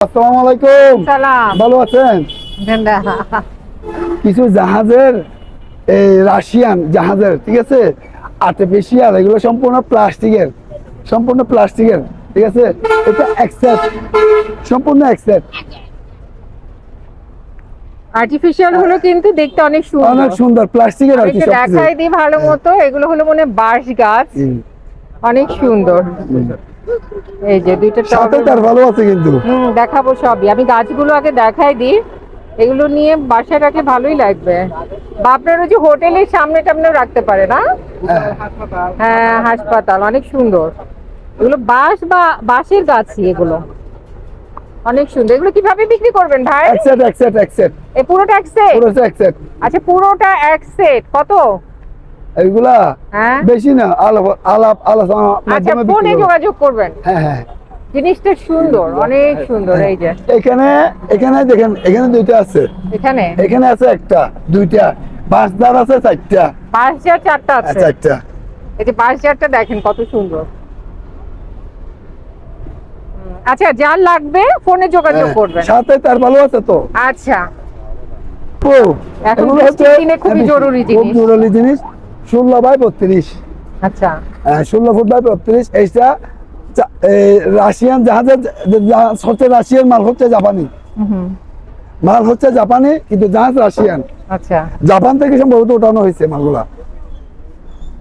আসসালামু আলাইকুম। সালাম। ভালো আছেন? কিছু জাহাজের রাশিয়ান জাহাজের, ঠিক আছে, আর্টিফিশিয়াল, এগুলো সম্পূর্ণ প্লাস্টিকের, ঠিক আছে। এটা অ্যাকসেপ্ট, সম্পূর্ণ অ্যাকসেপ্ট। আর্টিফিশিয়াল হলো কিন্তু দেখতে অনেক সুন্দর, অনেক সুন্দর প্লাস্টিকের আর আমি কি একটু সবকিছু। দেখাই দিই ভালো মতো। এগুলো হলো মনে হয় বাঁশ গাছ, অনেক সুন্দর। এই যে দুইটা সাথে টব, তার ভালো আছে কিন্তু। দেখাবো সবই। আমি গাছগুলো আগে দেখাই দিই, এগুলো নিয়ে বাসায় রাখলে ভালোই লাগবে। বা আপনার ওই যে হোটেলের সামনে টামনেও রাখতে পারে না? হ্যাঁ, হাসপাতাল অনেক সুন্দর। এগুলো বাঁশ বা বাঁশের গাছই, এগুলো অনেক সুন্দর। এগুলো কিভাবে বিক্রি করবেন ভাই? অ্যাকসেপ্ট অ্যাকসেপ্ট অ্যাকসেপ্ট, এই পুরোটা এক সেট? পুরোটা অ্যাকসেপ্ট। আচ্ছা, পুরোটা এক সেট কত? এগুলা হ্যাঁ, বেশি না, আলোচনা আচ্ছা মাধ্যমে ফোনে বিক্রি করব। যোগাযোগ করবেন। হ্যাঁ হ্যাঁ, জিনিসটা সুন্দর, অনেক সুন্দর। এই যে এখানে দেখেন, এখানে দুইটা আছে, এখানে আছে একটা, দুইটা, বাঁশদার আছে চারটা। বাঁশ জার চারটা আছে। চারটা। এই যে বাঁশ জারটা দেখেন কত সুন্দর। আচ্ছা, যার লাগবে ফোনে যোগাযোগ করবেন। সাথে তার ভালো আছে তো। আচ্ছা, ও, এখন এগুলো হচ্ছে বৃষ্টির দিনে খুবই জরুরি খুব জিনিস। জরুরি জিনিস। 16x32, আচ্ছা, 16 ফুট বাই 32। এইটা রাশিয়ান জাহাজের হচ্ছে, রাশিয়ান মাল হচ্ছে জাপানি, মাল হচ্ছে জাপানি, কিন্তু জাহাজ রাশিয়ান। আচ্ছা, জাপান থেকে সম্ভবত ওঠানো হয়েছে মালগুলা।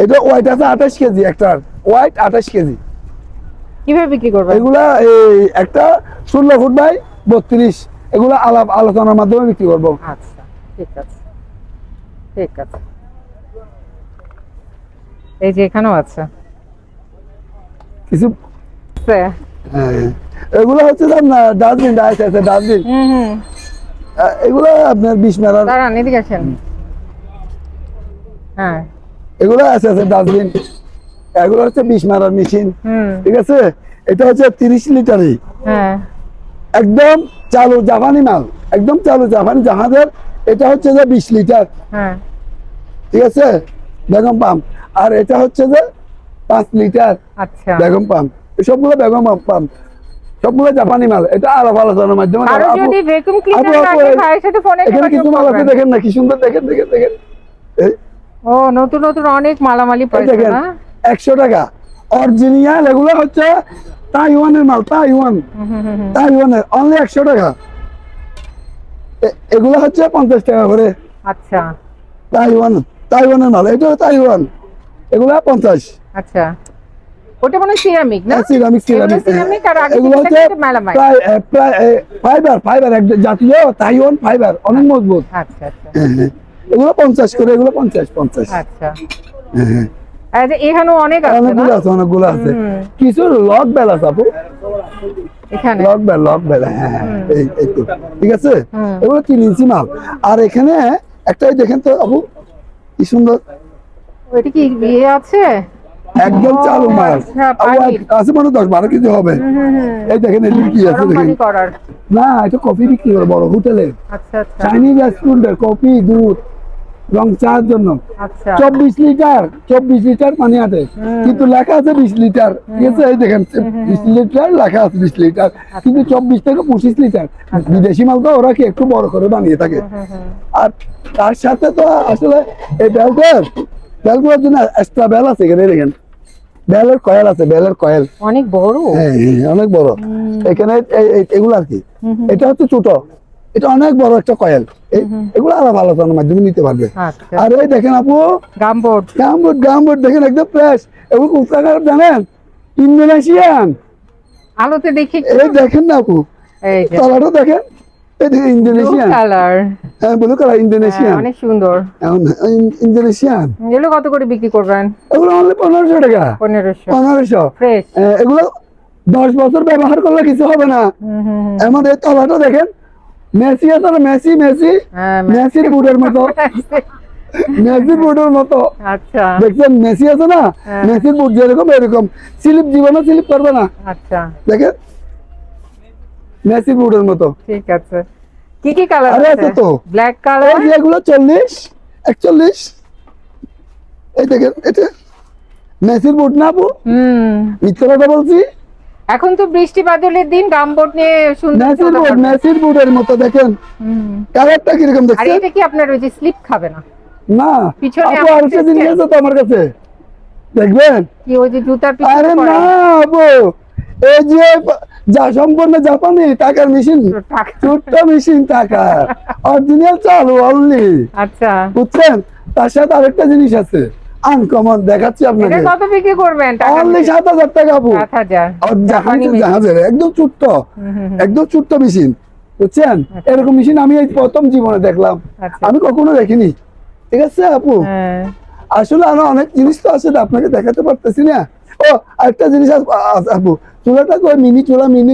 এটা ওয়াইট আছে 28 কেজি, একটার ওয়াইট 28 কেজি। কিভাবে বিক্রি করবেন? এগুলা এই একটা 16 ফুট বাই 32, এগুলা আলোচনার মাধ্যমে বিক্রি করবো। আচ্ছা, ঠিক আছে, ঠিক আছে। এই যে এখানেও আছে কিছু। হ্যাঁ, এগুলো হচ্ছে ডাস্টবিন, আছে ডাস্টবিন। এগুলো আপনার 20 মেলার। দাঁড়ান, এদিকে আসেন। হ্যাঁ, এগুলো আছে ডাস্টবিন। এগুলো হচ্ছে 20 মেলার মেশিন, ঠিক আছে। এটা হচ্ছে 30 লিটারই, হ্যাঁ, একদম চালু জাপানি মাল, একদম চালু জাপানি জাহাজের। এটা হচ্ছে যে 20 লিটার, হ্যাঁ, ঠিক আছে, বেগম পাম্প। আর এটা হচ্ছে যে 5 লিটার আচ্ছা। বেগম পাম্প। সবগুলো বেগম পাম্প, সবগুলো জাপানি মাল। এটা আলোচনার মাধ্যমে। আরো যদি ভ্যাকুয়াম ক্লিনার লাগে ভাইয়ের সাথে ফোনে এখানে যোগাযোগ কিছু মাল আছে, করবেন। দেখেন না কি সুন্দর, দেখেন দেখেন দেখেন। ও, নতুন নতুন অনেক মালামালি পাইছে দেখেন, না? 100 টাকা অরিজিনাল। এগুলো হচ্ছে তাইওয়ানের মাল, তাইওয়ানের অনলি 100 টাকা। এগুলো হচ্ছে 50 টাকা করে। আচ্ছা, তাইওয়ানের মাল, এটা তাইওয়ান। এগুলো 50। আচ্ছা, ওটা মনে সিরামিক না? Ceramic, ceramic. আর আগে এগুলো হচ্ছে মেলামাইন। প্রায় ফাইবার, জাতীয় তাইওয়ান ফাইবার, অনেক মজবুত। আচ্ছা, আচ্ছা, এগুলো 50 করে, এগুলো 50। আচ্ছা। আচ্ছা, এখানেও অনেক আছে না? অনেকগুলো আছে। কিছু লক বেল আছে আপু, এখানে লক বেল। হ্যাঁ, এই তো, ঠিক আছে। এগুলো 3 ইঞ্চি মাল। আর এখানে একটাই দেখেন তো আপু, কি সুন্দর, ওইটা কি ইয়ে আছে? একদম চালু মাল। আচ্ছা, পানির। আছে মানে 10-12 কেজি হবে। এই দেখেন, এই কি আছে গরম দেখেন। পানি করার। না, এটা কফি বিক্রি করে বড় হোটেলে, আচ্ছা, আচ্ছা, চাইনিজ রেস্টুরেন্টের কফি, দুধ, রং চার জন্য। আচ্ছা। 24 লিটার পানি আটে, কিন্তু লেখা আছে 20 লিটার, ঠিক আছে। এই দেখেন, 20 লিটার লেখা আছে, 20 লিটার, কিন্তু 24 থেকে 25 লিটার। বিদেশি মাল তো ওরা কি একটু বড় করে বানিয়ে থাকে। আর তার সাথে তো আসলে এই বেলগুলোর জন্য এক্সট্রা বেল আছে। এখানে দেখেন, বেলের কয়েল আছে, বেলের কয়েল অনেক বড়। হ্যাঁ, অনেক বড়। এখানে এগুলো আর কি, এটা হচ্ছে ছোট, এটা অনেক বড় একটা কয়েল। এগুলো আরো আলোচনার মাধ্যমে নিতে পারবে। আর এই দেখেন আপু, গামবোর্ড দেখেন, একদম ফ্রেশ। এবং কোথাকার জানেন? ইন্দোনেশিয়ান। আলোতে দেখি। এই দেখেন না আপু, তলাটা দেখেন, এই দেখেন ইন্দোনেশিয়ান কালার। হ্যাঁ, ব্লু কালার, ইন্দোনেশিয়ান, অনেক সুন্দর। ইন্দোনেশিয়ান। এগুলো কত করে বিক্রি করবেন? এগুলো অনলি 1500 টাকা। 1500 ফ্রেশ। এগুলো 10 বছর ব্যবহার করলে কিছু হবে না। এমন এই তলাটা দেখেন, মেসি আছে না, মেসির বুটের মতো, মেসির বুটের মতো। আচ্ছা, দেখছেন মেসি আছে না, মেসির বুট যেরকম এরকম, জীবনে স্লিপ করবে না। আচ্ছা, দেখেন, মেসির বুটের মতো। ঠিক আছে। কি কালার আছে তো? Black colour. এগুলো 40, 41। এই দেখেন, এটা মেসির বুট না আপু? মিথ্যা কথা বলছি? এখন তো বৃষ্টি বাদলের দিন গামবোট নিয়ে সুন্দর মেসির বোর্ডের মতো দেখেন, কালারটা কিরকম আর দেখছেন? এটা কি আপনার ওই যে স্লিপ খাবে না? না পিছনে আপু, আমার আরেকটা জিনিস system। আছে তো আমার কাছে, দেখবেন? কি ওই যে জুতার পিছনে আরে পরে? না আপু, এই যে যা সম্পূর্ণ জাপানি টাকার মেশিন, টাকা। ছোট্ট মেশিন টাকা, অরিজিনাল চালু অনলি, আচ্ছা, বুঝছেন? তার সাথে আরেকটা জিনিস আছে আনকমন, দেখাচ্ছি এটা আপনাকে, কত বিক্রি করবেন? টাকা অনলি 7,000 টাকা আপু। 7,000। আর জাপানি মেশিন। জাহাজের একদম ছোট্ট, একদম ছোট্ট মেশিন, বুঝছেন? এরকম মেশিন আমি এই প্রথম জীবনে দেখলাম, আচ্ছা। আমি কখনো দেখিনি। ঠিক আছে আপু, হ্যাঁ। আসলে আরো অনেক জিনিস তো আছে, আপনাকে দেখাতে পারতেছি না। ও আরেকটা জিনিস আছে আপু, চুলাটা কই, মিনি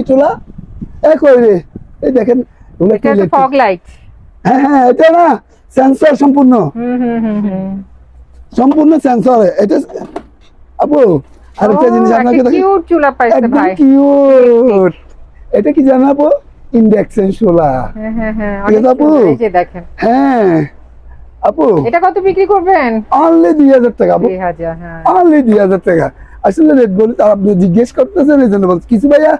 চুলা কই রে, এই দেখেন এগুলো কি এটা তো electric। Fog light. হ্যাঁ হ্যাঁ, এটা না সেন্সর সম্পূর্ণ, সম্পূর্ণ সেন্সর এটা আপু। আরেকটা জিনিস আপনাকে দেখি, কিউট চুলা পাইছে একদম ভাই। কিউট, এটা কি জানো আপু? ইন্ডাকশন চুলা। হ্যাঁ হ্যাঁ হ্যাঁ, ঠিক অনেক আছে আপু? সুন্দর। এই যে দেখেন, হ্যাঁ আপু, এটা কত বিক্রি করবেন? অনলি 2,000 টাকা আপু, 3,000। হ্যাঁ। অনলি 2,000 টাকা। আসলে রেট বলি তো, আপনি জিজ্ঞেস করতেছেন এই জন্য বলছি কিছু। ভাইয়া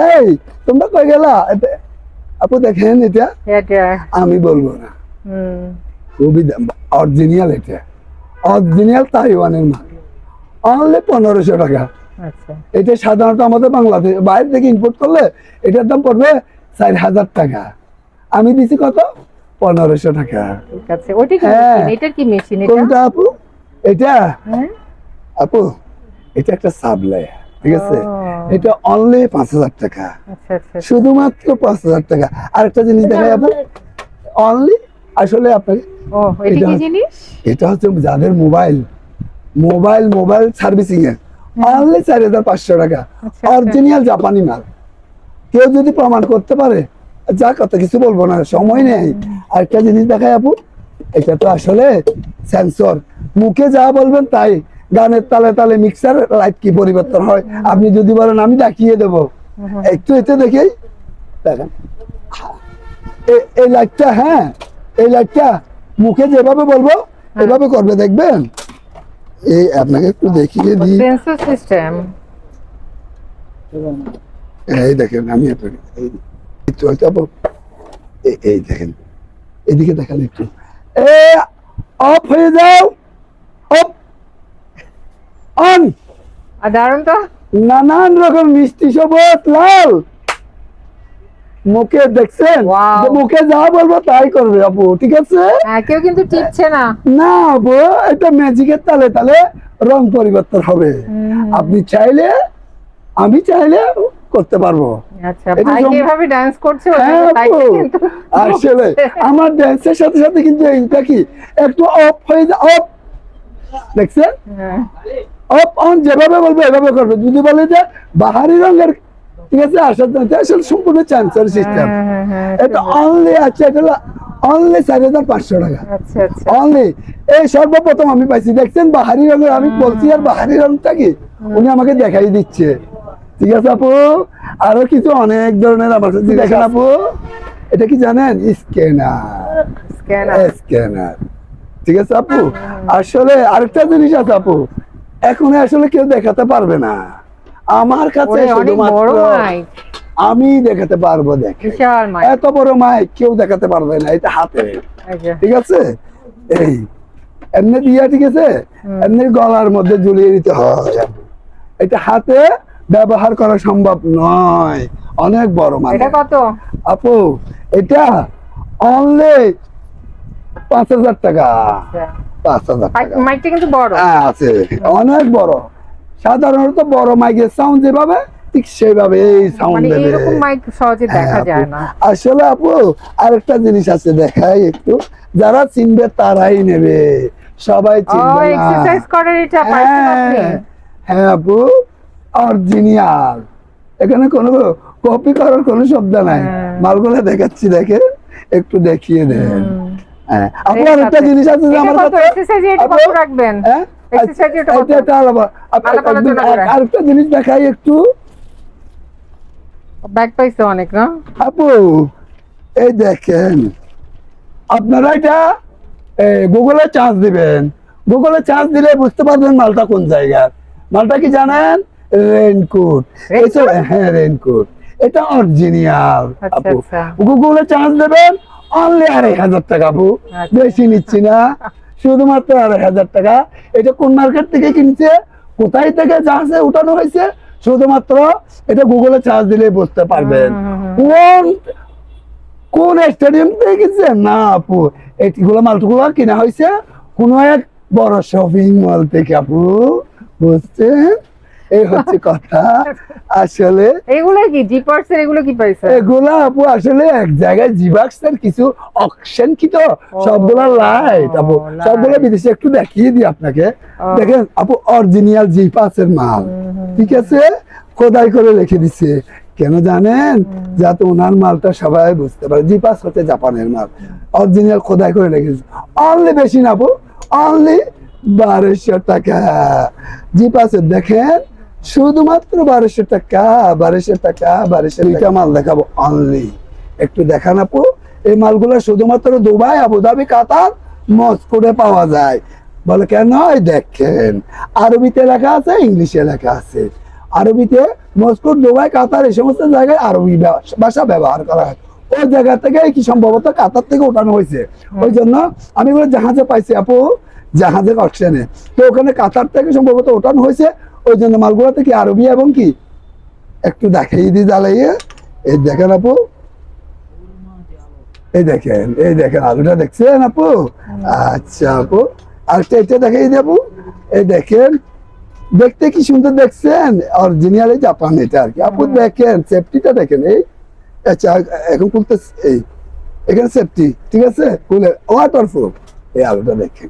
এই তোমরা কই গেলা? আপু দেখেন এটা এটা আমি বলবো না, খুবই অরিজিনাল, এটা অরিজিনাল তাইওয়ানের মাল, অনলি 1,500 টাকা। আচ্ছা। এটা সাধারণত আমাদের বাংলাদেশ বাইরে থেকে ইম্পোর্ট করলে এটার দাম পড়বে 4,000 টাকা, আমি দিছি কত? 1,500 টাকা। ঠিক আছে, ওইটা কি হ্যাঁ। মেশিন? এটা কি মেশিন? এটা কোনটা আপু? এটা হ্যাঁ? আপু, এটা একটা সাবলাই, ঠিক আছে? ও। এটা অনলি 5,000 টাকা, আচ্ছা আচ্ছা। শুধুমাত্র 5,000 টাকা। আরেকটা জিনিস দেখাই আপু, অনলি আসলে আপনাকে, ও, এটা কি এটা- জিনিস? এটা হচ্ছে যাদের মোবাইল সার্ভিসিং এর, অনলি 4,500 টাকা, আচ্ছা। অরিজিনাল জাপানি মাল। কেউ যদি প্রমাণ করতে পারে, যা কথা কিছু বলবো না, সময় নেই। আরেকটা জিনিস দেখাই আপু, এটা তো আসলে সেন্সর, মুখে যা বলবেন তাই, গানের তালে তালে মিক্সার লাইট কি পরিবর্তন হয়, আপনি যদি বলেন আমি দেখিয়ে দেবো, একটু এতে দেখেই দেখেন এই লাইটটা, হ্যাঁ এই লাইটটা মুখে যেভাবে বলবো এভাবে করবে, দেখবেন? এই আপনাকে একটু দেখিয়ে দিই, সেন্সর সিস্টেম। এই দেখেন আমি আপনাকে এই চলতে আপু, এই দেখেন, এদিকে দেখেন একটু, অফ হয়ে যাও, অফ অন, আর দারুন তো। নানান রকম মিষ্টি সবুজ লাল, মুখে দেখছেন? Wow. যে মুখে যা বলবো তাই করবে আপু, ঠিক আছে? হ্যাঁ, কেউ কিন্তু টিপছে না। না আপু, এটা ম্যাজিকের তালে তালে রং পরিবর্তন হবে, আপনি চাইলে, আমি চাইলে করতে পারবো। আচ্ছা, এটা ভাই সম- যেভাবে ডান্স করছে হ্যাঁ তাই আপু, কিন্তু আসলে আমার ড্যান্সের সাথে সাথে কিন্তু এইটা কি একটু অফ হয়ে যায়, অফ, দেখছেন? হ্যাঁ। অফ অন যেভাবে বলবে এভাবে করবে, যদি বলে যে বাহারি রঙের, ঠিক আছে, আসলে সম্পূর্ণ সেন্সর সিস্টেম। হ্যাঁ, হ্যাঁ, এটা অনলি, আচ্ছা এটা অনলি 4,500 টাকা, আচ্ছা আচ্ছা। অনলি। এই সর্বপ্রথম আমি পাইছি, দেখছেন বাহারি রঙের, আমি বলছি আর বাহারি রংটা কি, উনি আমাকে দেখাই দিচ্ছে। ঠিক আছে আপু, আরো কিছু অনেক ধরনের আমার কাছে দেখেন আপু, এটা কি জানেন? Scanner, scanner. স্ক্যানার, ঠিক আছে আপু। আসলে আরেকটা জিনিস আছে আপু, এখন আসলে কেউ দেখাতে পারবে না, আমার কাছে ওরে, অনেক বড় শুধুমাত্র মাইক, আমি দেখাতে পারবো, দেখে বিশাল মাইক। এত বড় মাইক কেউ দেখাতে পারবে না, এটা হাতে, এই যে। ঠিক আছে? এই এমনি দিয়া, ঠিক আছে, এমনি গলার মধ্যে ঝুলিয়ে দিতে হয়, এটা হাতে ব্যবহার করা সম্ভব নয়, অনেক বড় মানে। এটা কত? আপু এটা অনলি 5,000 টাকা, আচ্ছা। 5,000 টাকা। মাইকটা কিন্তু বড়। হ্যাঁ আছে, অনেক বড়। সাধারণত বড় মাইকের সাউন্ড যেভাবে, ঠিক সেভাবে এই সাউন্ড মানে দেবে। এরকম মাইক সহজে দেখা হ্যাঁ, যায় আপু। না। আসলে আপু আরেকটা জিনিস আছে, দেখাই একটু, যারা চিনবে তারাই নেবে, সবাই ও, চিনবে না। এক্সারসাইজ করার এটা পাইছেন আপনি? হ্যাঁ হ্যাঁ আপু, অরিজিনাল, এখানে কোনো কপি করার কোনো শব্দ নাই, হ্যাঁ। মালগুলো দেখাচ্ছি, দেখে একটু দেখিয়ে দেন। হ্যাঁ আপু, ঠিক আরেকটা আছে। জিনিস আছে যে এটা আমার কত? কাছে, এক্সারসাইজ এটা আপু, কত রাখবেন? হ্যাঁ এক্সারসাইজ এটা কত? এটা আলাদা। আলাদা আলোচনা করে। আরেকটা জিনিস দেখাই একটু ব্যাগ পাইছে অনেক না? আপু, এই দেখেন, আপনারা এটা গুগলে চার্জ দিবেন, গুগলে চার্জ দিলে বুঝতে পারবেন মালটা কোন জায়গার। মালটা কি জানেন? রেইনকোট। এটা হ্যাঁ রেইনকোট, এটা অরিজিনাল আচ্ছা, আপু। আচ্ছা। গুগলে চার্জ দেবেন অনলি 2,500 টাকা আপু, আচ্ছা। বেশি নিচ্ছি না, শুধুমাত্র 2,500 টাকা। এটা কোন মার্কেট থেকে কিনছে, কোথায় থেকে জাহাজে উঠানো হয়েছে, শুধুমাত্র এটা গুগলে চার্জ দিলে বুঝতে পারবেন। কোন কোন স্টেডিয়াম থেকে কিনছে না আপু, এইগুলো মালগুলো কিনা হয়েছে কোন এক বড় শপিং মল থেকে আপু, বুঝছেন? এই হচ্ছে কথা। আসলে এগুলো কি জিপার্সের, এগুলো কি পাইছে? এগুলা আপু আসলে এক জায়গায় জিবাক্সের কিছু অকশন কি তো, সবগুলা লাইট আপু, light। সবগুলা বিদেশে। একটু দেখিয়ে দিই আপনাকে, দেখেন আপু অরিজিনাল জিপাসের মাল, ঠিক আছে, খোদাই করে লিখে দিচ্ছে। কেন জানেন? যাতে ওনার মালটা সবাই বুঝতে পারে। জিপাস হচ্ছে জাপানের মাল, অরিজিনাল খোদাই করে লিখে দিচ্ছে। অনলি বেশি না আপু, অনলি 1,200 টাকা জিপাসের। দেখেন শুধুমাত্র 1,200 টাকা, 1,200 টাকা, 1,200 টাকা মাল দেখাবো অনলি। একটু দেখান আপু, এই মালগুলো শুধুমাত্র দুবাই, আবুধাবি, কাতার, মস্কোতে পাওয়া যায়। বলে কেন? এই দেখেন আরবিতে লেখা আছে, ইংলিশে লেখা আছে। আরবিতে মস্কো, দুবাই, কাতার এই সমস্ত জায়গায় আরবি ভাষা ব্যবহার করা হয়। ওই জায়গা থেকে কি সম্ভবত কাতার থেকে ওঠানো হয়েছে, ওই জন্য আমি বলে জাহাজে পাইছি আপু, জাহাজের অকশনে। তো ওখানে কাতার থেকে সম্ভবত ওঠানো হয়েছে, ওই জন্য মালগুলোতে কি আরবি এবং কি একটু দেখাই দিই জ্বালাইয়ে। এই দেখেন আপু, এই দেখেন, এই দেখেন আলুটা দেখছেন আপু? আচ্ছা আপু, আরেকটা এটা দেখাই দিই আপু। এই দেখেন, দেখতে কি সুন্দর দেখছেন, অরিজিনাল জাপান এটা আর কি আপু। দেখেন সেফটিটা দেখেন, এই আচ্ছা এখন খুলতে, এই এখানে সেফটি, ঠিক আছে, খুলে ওয়াটার প্রুফ। এই আলুটা দেখেন,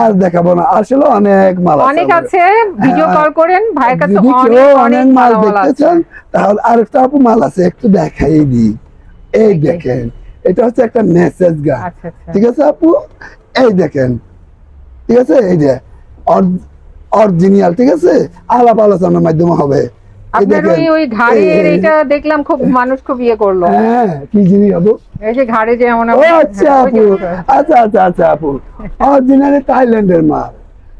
আর দেখাবো না, আসলে অনেক মাল অনেক আছে, ভিডিও কল করেন ভাইয়ের কাছে, যদি অনেক কেউ অনেক অনেক মাল মালামাল দেখতে আছে। চান তাহলে আরেকটা আপু মাল আছে, একটু দেখাই দিই। এই দেখেন, এটা হচ্ছে একটা মেসেজ গান, আচ্ছা, আচ্ছা। ঠিক আছে আপু? এই দেখেন, ঠিক আছে, এই যে অরিজিনাল, ঠিক আছে, আলাপ আলোচনার মাধ্যমে হবে। এই আপনার দেখেন, ওই ঘাড়ের এই- এটা দেখলাম, খুব মানুষ খুব ইয়ে করলো, হ্যাঁ কি জিনিস আপু? এই যে ঘাড়ে যে এমন ও আচ্ছা আপু, আচ্ছা আচ্ছা আচ্ছা আপু, অরিজিনাল থাইল্যান্ডের মাল,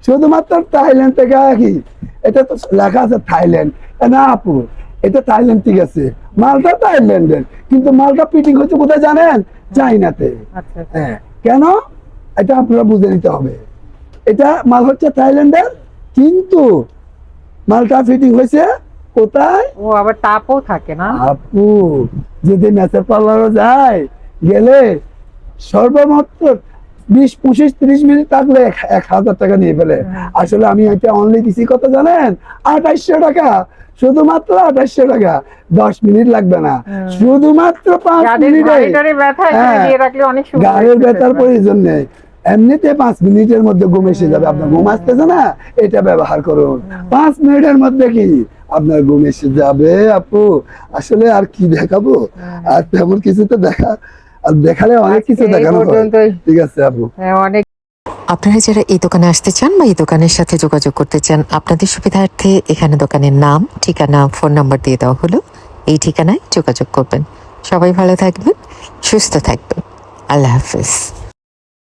শুধুমাত্র থাইল্যান্ড থেকে কি, এটা তো লেখা আছে থাইল্যান্ড, না আপু এটা থাইল্যান্ড, ঠিক আছে, মালটা থাইল্যান্ডের, কিন্তু মালটা ফিটিং হচ্ছে কোথায় জানেন? চাইনাতে। আচ্ছা, আচ্ছা। হ্যাঁ, কেন? এটা আপনারা বুঝে নিতে হবে। এটা মাল হচ্ছে থাইল্যান্ডের, কিন্তু মালটা ফিটিং হয়েছে কোথায়? ও আবার তাপও থাকে না? আপু যদি ম্যাচের পার্লারও যায়, গেলে সর্বমাত্র 20, 25, 30 মিনিট থাকলে 1,000 টাকা নিয়ে ফেলে। আসলে আমি এটা অনলি দিছি কত জানেন? 2,800 টাকা, শুধুমাত্র 2,800 টাকা। 10 মিনিট লাগবে না, শুধুমাত্র 5 যাদের মিনিটে। ঘাড়ে টাড়ে ব্যথা, এখানে হ্যাঁ, দিয়ে রাখলে অনেক সুন্দর গাড়ির exercise ব্যথার হয়। প্রয়োজন নেই, এমনিতে 5 মিনিটের মধ্যে ঘুম এসে যাবে। আপনার ঘুম আসতেছে না, এটা ব্যবহার করুন, 5 মিনিটের মধ্যে কি আপনার ঘুম এসে যাবে আপু। আসলে আর কি দেখাবো, আর তেমন কিছু তো দেখা, আর দেখালে অনেক কিছু আজকে এই দেখানো হয়। পর্যন্তই। ঠিক আছে আপু। হ্যাঁ, অনেক। আপনারা যারা এই দোকানে আসতে চান বা এই দোকানের সাথে যোগাযোগ করতে চান, আপনাদের সুবিধার্থে এখানে দোকানের নাম, ঠিকানা, ফোন নাম্বার দিয়ে দেওয়া হলো। এই ঠিকানায় যোগাযোগ করবেন। সবাই ভালো থাকবেন, সুস্থ থাকবেন। আল্লাহ হাফিজ।